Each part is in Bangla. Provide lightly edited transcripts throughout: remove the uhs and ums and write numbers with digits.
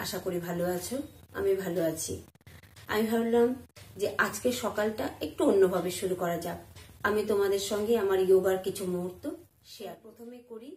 আশা করি ভালো আছো। আমি ভালো আছি। আমি ভাবলাম যে আজকে সকালটা একটু অন্যভাবে শুরু করা যাক। আমি তোমাদের সঙ্গে আমার যোগার কিছু মুহূর্ত শেয়ার প্রথমে করি।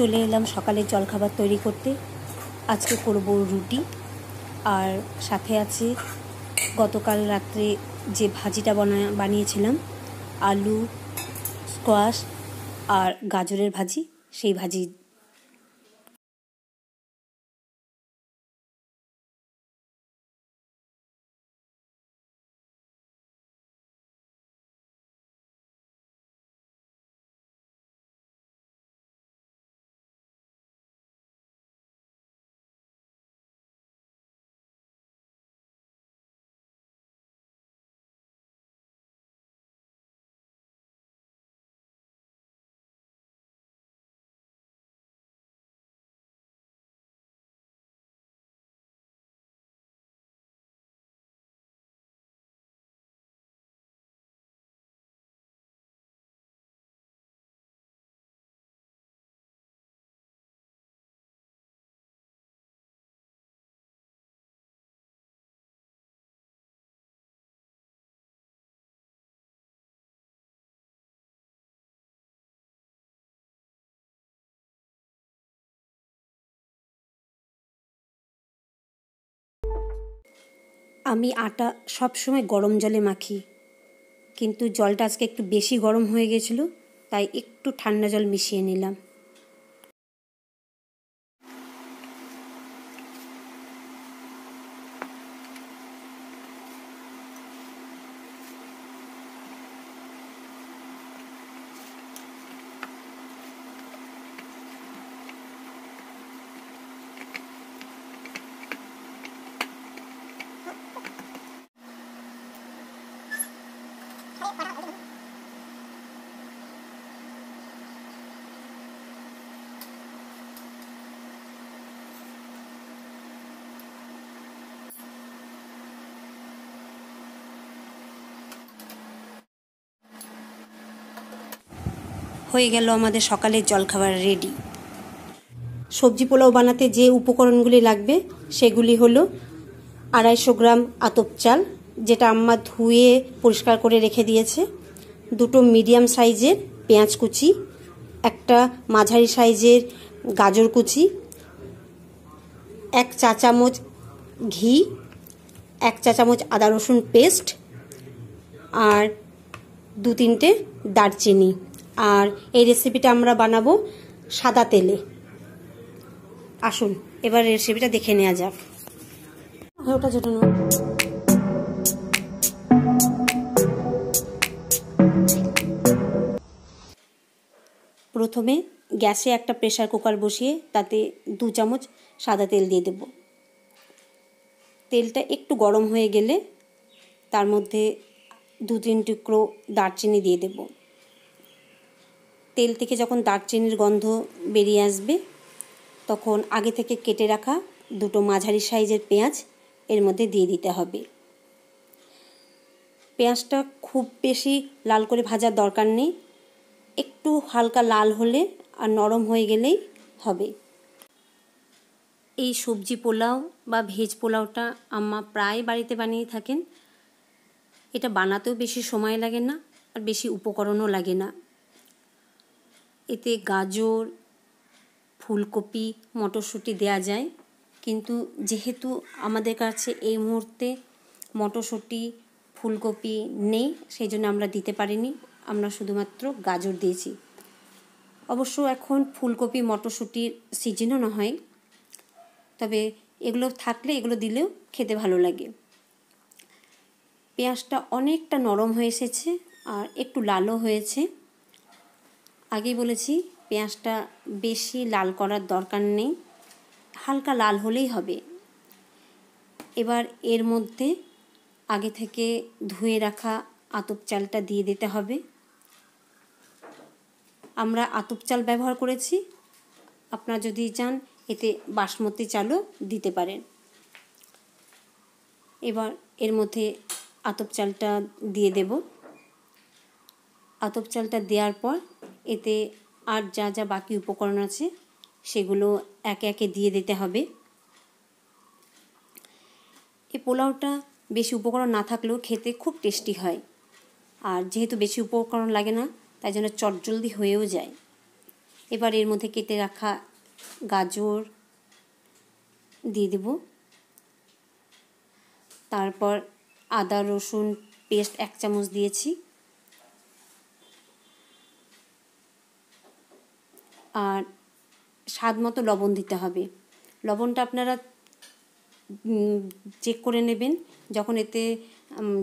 চলে এলাম সকালে জলখাবার তৈরি করতে। আজকে করব রুটি, আর সাথে আছে গতকাল রাত্রে যে ভাজিটা বানিয়েছিলাম, আলু, স্কোয়াশ আর গাজরের ভাজি, সেই ভাজি। আমি আটা সবসময় গরম জলে মাখি, কিন্তু জলটা আজকে একটু বেশি গরম হয়ে গেছিলো, তাই একটু ঠান্ডা জল মিশিয়ে নিলাম। হয়ে গেল আমাদের সকালের জলখাবার রেডি। সবজি পোলাও বানাতে যে উপকরণগুলি লাগবে সেগুলি হলো 250 গ্রাম আতপ চাল, যেটা আম্মা ধুয়ে পরিষ্কার করে রেখে দিয়েছে, 2টো মিডিয়াম সাইজের পেঁয়াজ কুচি, একটা মাঝারি সাইজের গাজর কুচি, 1 চা চামচ ঘি, 1 চা চামচ আদা রসুন পেস্ট, আর 2-3টে দারচিনি। আর এই রেসিপিটা আমরা বানাবো সাদা তেলে। আসুন এবার রেসিপিটা দেখে নেওয়া যাক। ওটা যেটা না, প্রথমে গ্যাসে একটা প্রেসার কুকার বসিয়ে তাতে 2 চামচ সাদা তেল দিয়ে দেব। তেলটা একটু গরম হয়ে গেলে তার মধ্যে 2-3 টুকরো দারচিনি দিয়ে দেব। তেল থেকে যখন দারচিনির গন্ধ বেরিয়ে আসবে, তখন আগে থেকে কেটে রাখা 2টো মাঝারি সাইজের পেঁয়াজ এর মধ্যে দিয়ে দিতে হবে। পেঁয়াজটা খুব বেশি লাল করে ভাজার দরকার নেই, একটু হালকা লাল হলে আর নরম হয়ে গেলেই হবে। এই সবজি পোলাও বা ভেজ পোলাওটা আম্মা প্রায় বাড়িতে বানিয়ে থাকেন। এটা বানাতেও বেশি সময় লাগে না আর বেশি উপকরণও লাগে না। এতে গাজর, ফুলকপি, মটরশুঁটি দেয়া যায়, কিন্তু যেহেতু আমাদের কাছে এই মুহূর্তে মটরশুঁটি, ফুলকপি নেই, সেই জন্য আমরা দিতে পারিনি। আমরা শুধুমাত্র গাজর দিয়েছি। অবশ্য এখন ফুলকপি, মটরশুঁটির সিজনও না হয়, তবে এগুলো থাকলে এগুলো দিলেও খেতে ভালো লাগে। পেঁয়াজটা অনেকটা নরম হয়ে এসেছে আর একটু লালও হয়েছে। আগেই বলেছি পেঁয়াজটা বেশি লাল করার দরকার নেই, হালকা লাল হলেই হবে। এবার এর মধ্যে আগে থেকে ধুয়ে রাখা আতপ চালটা দিয়ে দিতে হবে। আমরা আতপ চাল ব্যবহার করেছি, আপনারা যদি চান এতে বাসমতি চালও দিতে পারেন। এবার এর মধ্যে আতপ চালটা দিয়ে দেব। আতপ চালটা দেওয়ার পর এতে আর যা যা বাকি উপকরণ আছে সেগুলো একে একে দিয়ে দিতে হবে। এই পোলাওটা বেশি উপকরণ না থাকলেও খেতে খুব টেস্টি হয়, আর যেহেতু বেশি উপকরণ লাগে না তাই জন্য চটজলদি হয়েও যায়। এবার এর মধ্যে কেটে রাখা গাজর দিয়ে দেব, তারপর আদা রসুন পেস্ট 1 চামচ দিয়েছি, আর স্বাদ মতো লবণ দিতে হবে। লবণটা আপনারা চেক করে নেবেন, যখন এতে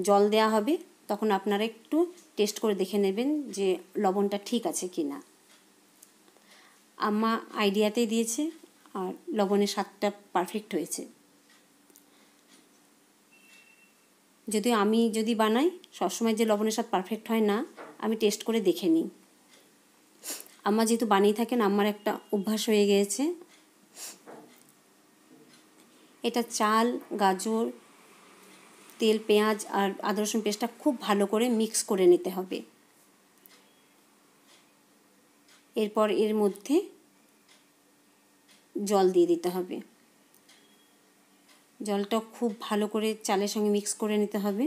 জল দেয়া হবে তখন আপনারা একটু টেস্ট করে দেখে নেবেন যে লবণটা ঠিক আছে কি না। আম্মা আইডিয়াতেই দিয়েছে আর লবণের স্বাদটা পারফেক্ট হয়েছে। যদিও আমি যদি বানাই সবসময় যে লবণের স্বাদ পারফেক্ট হয় না, আমি টেস্ট করে দেখে নিই। আম্মা যেহেতু বানিয়ে থাকেন, আম্মার একটা অভ্যাস হয়ে গিয়েছে। এটা চাল, গাজর, তেল, পেঁয়াজ আর আদা রসুন পেস্টটা খুব ভালো করে মিক্স করে নিতে হবে। এরপর এর মধ্যে জল দিয়ে দিতে হবে। জলটা খুব ভালো করে চালের সঙ্গে মিক্স করে নিতে হবে।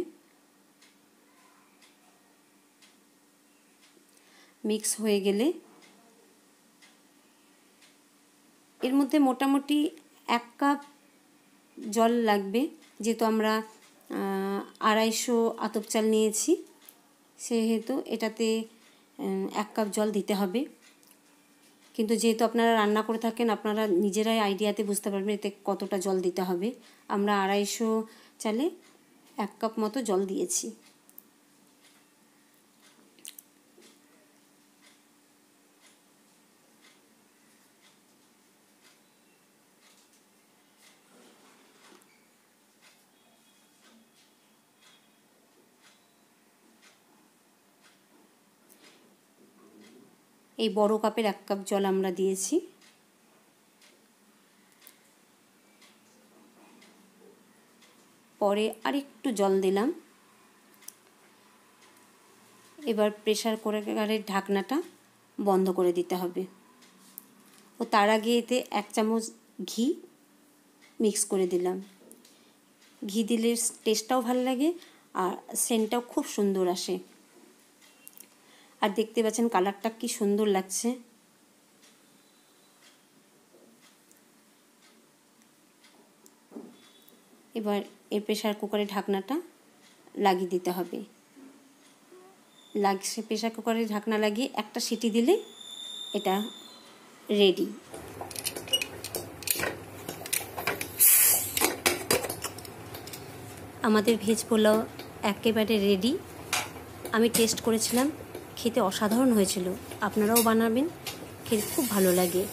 মিক্স হয়ে গেলে এর মধ্যে মোটামুটি 1 কাপ জল লাগবে, যেহেতু আমরা 250 আতপ চাল নিয়েছি, সেহেতু এটাতে 1 কাপ জল দিতে হবে। কিন্তু যেহেতু আপনারা রান্না করে থাকেন, আপনারা নিজেরাই আইডিয়াতে বুঝতে পারবেন এতে কতটা জল দিতে হবে। আমরা 250 চালে 1 কাপ মতো জল দিয়েছি। এই বড় কাপের 1 কাপ জল আমরা দিয়েছি। পরে আরেকটু জল দিলাম। এবার প্রেসার কুকারের ঢাকনাটা বন্ধ করে দিতে হবে। ও তার আগে এতে 1 চামচ ঘি মিক্স করে দিলাম। ঘি দিলে টেস্টটাও ভালো লাগে আর সেন্টটাও খুব সুন্দর আসে। আর দেখতে পাচ্ছেন কালারটা কি সুন্দর লাগছে। এবার এই প্রেসার কুকারের ঢাকনাটা লাগিয়ে দিতে হবে। প্রেসার কুকারের ঢাকনা লাগিয়ে একটা সিটি দিলে এটা রেডি। আমাদের ভেজ পোলাও একেবারে রেডি। আমি টেস্ট করেছিলাম, খেতে অসাধারণ হয়েছিল। আপনারাও বানাবেন, খেতে খুব ভালো লাগে।